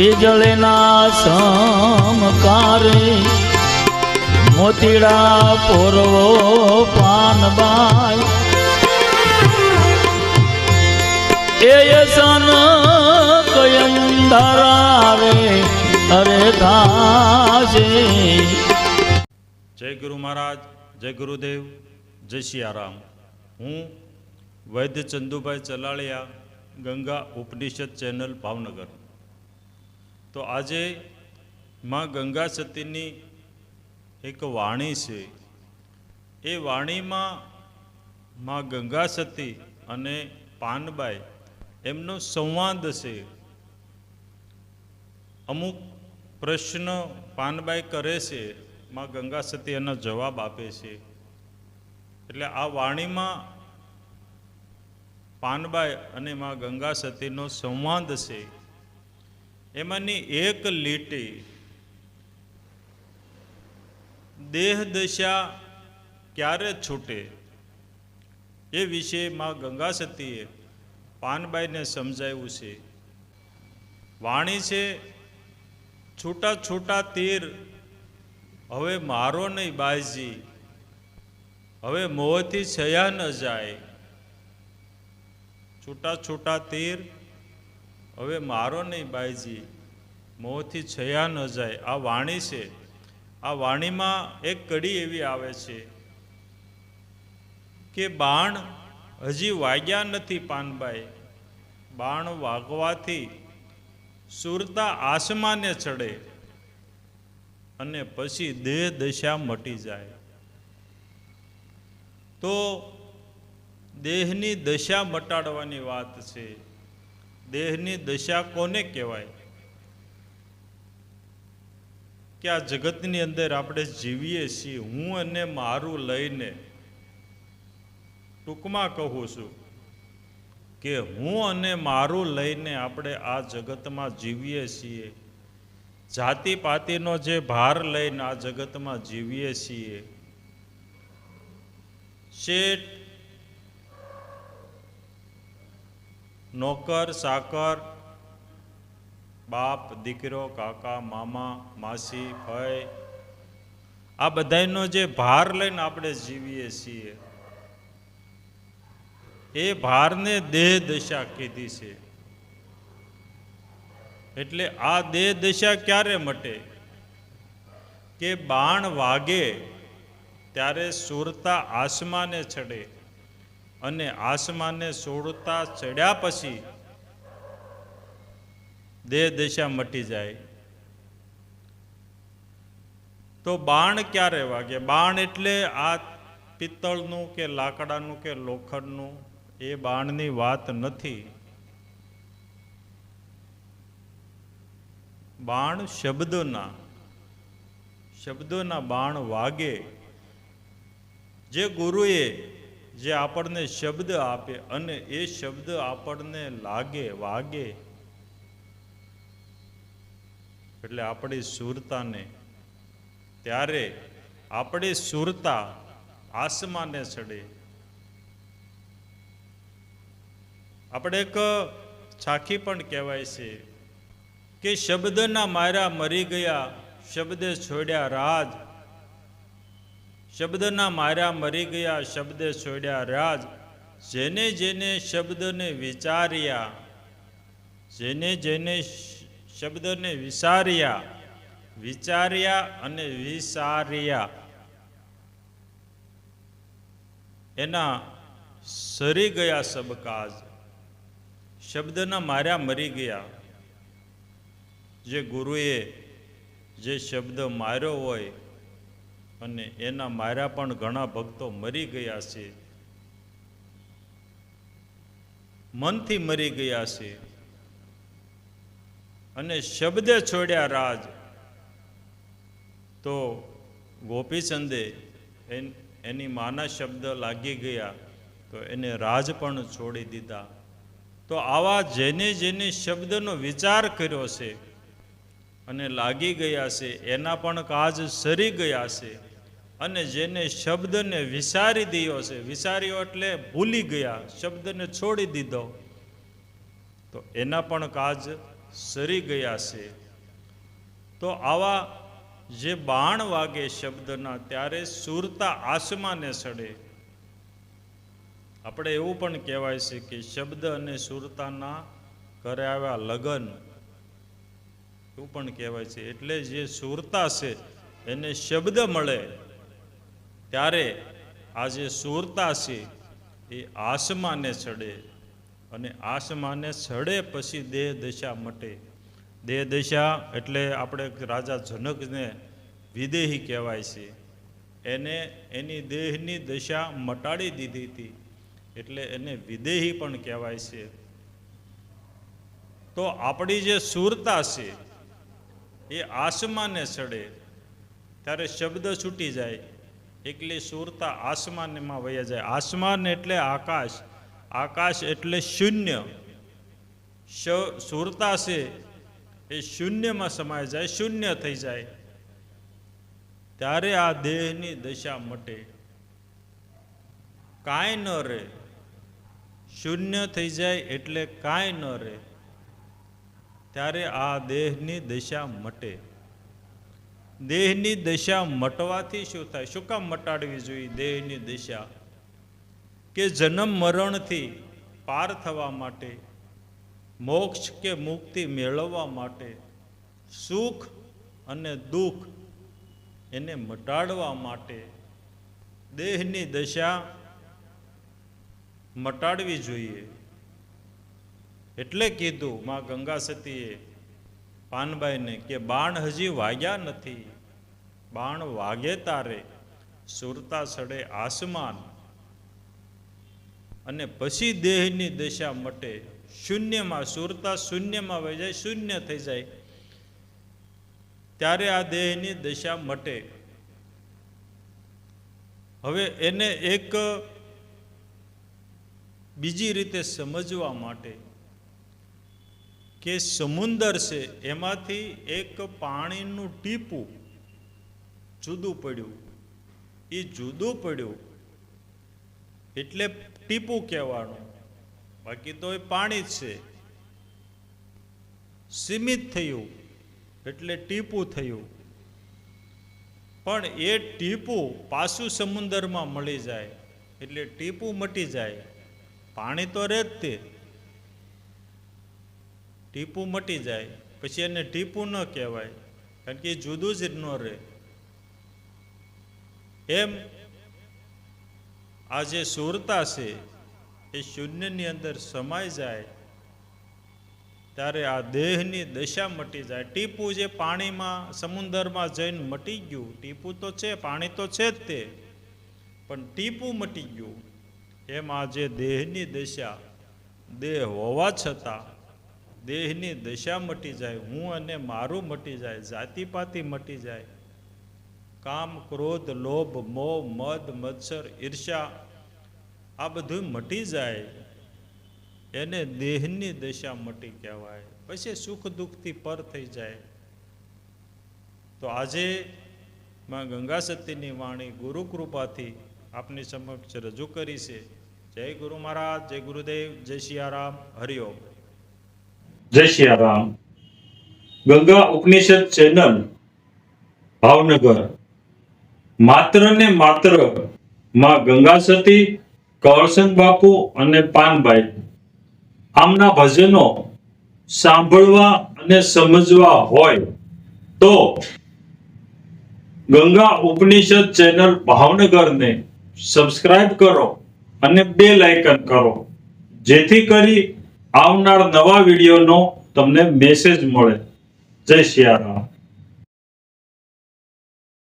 વીજળીના સમકારે મોતીડા પોરવો પાનબાઈ એ સન કયમ ધરાવે અરે થાશે। જય ગુરુ મહારાજ, જય ગુરુદેવ, જય સિયારામ। હું વૈદ્ય ચંદુભાઈ ચલાળિયા, ગંગા ઉપનિષદ ચેનલ ભાવનગર। તો આજે માં ગંગા સતીની એક વાણી છે। એ વાણીમાં માં ગંગા સતી અને પાનબાઈ એમનો સંવાદ છે। અમુક પ્રશ્ન પાનબાઈ કરે છે, માં ગંગા સતી એનો જવાબ આપે છે। એટલે આ વાણીમાં પાનબાઈ અને માં ગંગા સતીનો સંવાદ છે। એમાંની એક લીટી દેહ દશા ક્યારે છૂટે એ વિશે માં ગંગા સતીએ પાનબાઈને સમજાવ્યું છે। વાણી છે, છૂટા છૂટા તીર હવે મારો નહીં બાઈજી, હવે મોહથી છયા ન જાય। છૂટા છૂટા તીર હવે મારો નહીં બાઈજી, મોહથી છયા ન જાય। આ વાણી છે। આ વાણીમાં એક કડી એવી આવે છે કે બાણ હજી વાગ્યા નથી પાનબાઈ, બાણ વાગવાથી સુરતા આસમાને ચડે અને પછી દેહ દશા મટી જાય। તો દેહની દશા મટાડવાની વાત છે। દેહની દશા કોને કહેવાય? કે આ જગતની અંદર આપણે જીવીએ છીએ, હું અને મારું લઈને, ટૂંકમાં કહું છું કે હું અને મારું લઈને આપણે આ જગતમાં જીવીએ છીએ। જાતિ પાતિનો જે ભાર લઈને આ જગતમાં જીવીએ છીએ। શેઠ, નોકર, સાકર, બાપ, દીકરો, કાકા, મામા, માસી, ભાઈ, આ બધાનો જે ભાર લઈને આપણે જીવીએ છીએ, એ ભારને દેહ દશા કીધી છે। એટલે આ દેહ દશા ક્યારે મટે? કે બાણ વાગે ત્યારે સુરતા આસમાને ચડે અને આસમાને સુરતા ચડ્યા પછી દેહ દશા મટી જાય। તો બાણ ક્યારે વાગે? બાણ એટલે આ પિત્તળનું કે લાકડાનું કે લોખંડનું, એ બાણની વાત નથી। બાણ શબ્દોના બાણ વાગે। જે ગુરુએ જે આપણને શબ્દ આપે અને એ શબ્દ આપણને લાગે, વાગે, એટલે આપણી સુરતાને, ત્યારે આપણી સુરતા આસમાને ચડે। આપણે એક છાખી પણ કહેવાય છે કે શબ્દના માર્યા મરી ગયા, શબ્દે છોડ્યા રાજ। શબ્દના માર્યા મરી ગયા, શબ્દે છોડ્યા રાજ। જેને જેને શબ્દને વિચાર્યા, જેને જેને શબ્દને વિચાર્યા, વિચાર્યા અને વિસાર્યા, એના સરી ગયા સબ કાજ। શબ્દના માર્યા મરી ગયા। જે ગુરુએ જે શબ્દ માર્યો હોય અને એના માર્યા પણ ઘણા ભક્તો મરી ગયા છે, મનથી મરી ગયા છે। અને શબ્દે છોડ્યા રાજ, તો ગોપીચંદે એની માના શબ્દ લાગી ગયા તો એને રાજ પણ છોડી દીધા। તો આવા જેને જેને શબ્દનો વિચાર કર્યો છે અને લાગી ગયા છે, એના પણ કાજ સરી ગયા છે। અને જેને શબ્દને વિસારી દીધો છે, વિસાર્યો એટલે ભૂલી ગયા, શબ્દને છોડી દીધો, તો એના પણ કાજ સરી ગયા છે. તો આવા જે બાણ વાગે શબ્દના ત્યારે સુરતા આસમાને ચડે. આપણે એવું પણ કહેવાય છે કે શબ્દ અને સુરતાના ઘરે આવ્યા લગન, એવું પણ કહેવાય છે. એટલે જે સુરતા છે એને શબ્દ મળે ત્યારે આ જે સુરતા છે એ આસમાને ચડે, અને આસમાને ચડે પછી દેહ દશા મટે. દેહ દશા એટલે આપણે રાજા જનકને વિદેહી કહેવાય છે. એને એની દેહની દશા મટાડી દીધી હતી એટલે એને વિદેહી પણ કહેવાય છે. તો આપણી જે સુરતા છે એ આસમાને ચડે ત્યારે શબ્દ છૂટી જાય, એકલી સુરતા આસમાનમાં વયા જાય. આસમાન એટલે આકાશ, આકાશ એટલે શૂન્ય. સુરતા છે એ શૂન્યમાં સમાઈ જાય, શૂન્ય થઈ જાય ત્યારે આ દેહની દશા મટે, કાંઈ ન રહે. શૂન્ય થઈ જાય એટલે કાંઈ ન રહે ત્યારે આ દેહની દશા મટે. દેહની દશા મટવાથી શું થાય? શું કામ મટાડવી જોઈએ દેહની દશા? કે જન્મ મરણથી પાર થવા માટે, મોક્ષ કે મુક્તિ મેળવવા માટે, સુખ અને દુઃખ એને મટાડવા માટે દેહની દશા મટાડવી જોઈએ. એટલે કીધું માં ગંગા સતીએ પાનબાઈને કે બાણ હજી વાગ્યા નથી, બાણ વાગે તારે સુરતા ચડે આસમાન, અને પછી દેહની દશા મટે. શૂન્યમાં સુરતા શૂન્યમાં વહી જાય, શૂન્ય થઈ જાય ત્યારે આ દેહની દશા મટે. હવે એને એક બીજી રીતે સમજવા માટે કે સમુંદર છે એમાંથી એક પાણીનું ટીપું જુદું પડ્યું, એ જુદું પડ્યું એટલે ટીપું કહેવાનું, બાકી તો એ પાણી જ છે. સીમિત થયું એટલે ટીપું થયું, પણ એ ટીપું પાછું સમુંદરમાં મળી જાય એટલે ટીપું મટી જાય. પાણી તો રહે જ તે, ટીપું મટી જાય પછી એને ટીપું ન કહેવાય, કારણ કે એ જુદું જ ન રહે. એમ આ જે સુરતા છે એ શૂન્યની અંદર સમાઈ જાય ત્યારે આ દેહની દશા મટી જાય. ટીપું જે પાણીમાં સમુંદરમાં જઈને મટી ગયું, ટીપું તો છે, પાણી તો છે જ તે, પણ ટીપું મટી ગયું. એમ આ જે દેહની દશા, દેહ હોવા છતાં દેહની દશા મટી જાય, હું અને મારું મટી જાય, જાતિપાતિ મટી જાય, કામ ક્રોધ લોભ મોહ મદ મત્સર ઈર્ષા આ બધું મટી જાય, એને દેહની દશા મટી કહેવાય. પછી સુખ દુઃખથી પર થઈ જાય. તો આજે માં ગંગા સતીની વાણી ગુરુ કૃપાથી આપની સમક્ષ રજૂ કરી છે. જય ગુરુ મહારાજ, જય ગુરુદેવ, જય સિયારામ, હરિઓમ. જય સિયારામ. ગંગા ઉપનિષદ ચેનલ ભાવનગર માત્ર ને માત્ર માં ગંગા સતી, કવરસંગ બાપુ અને પાનબાઈ આમના ભજનો સાંભળવા અને સમજવા હોય તો ગંગા ઉપનિષદ ચેનલ ભાવનગરને સબસ્ક્રાઇબ કરો અને બેલ આઇકન કરો, જેથી કરી આવનાર નવા વિડીયોનો તમને મેસેજ મળે. જય સિયારામ.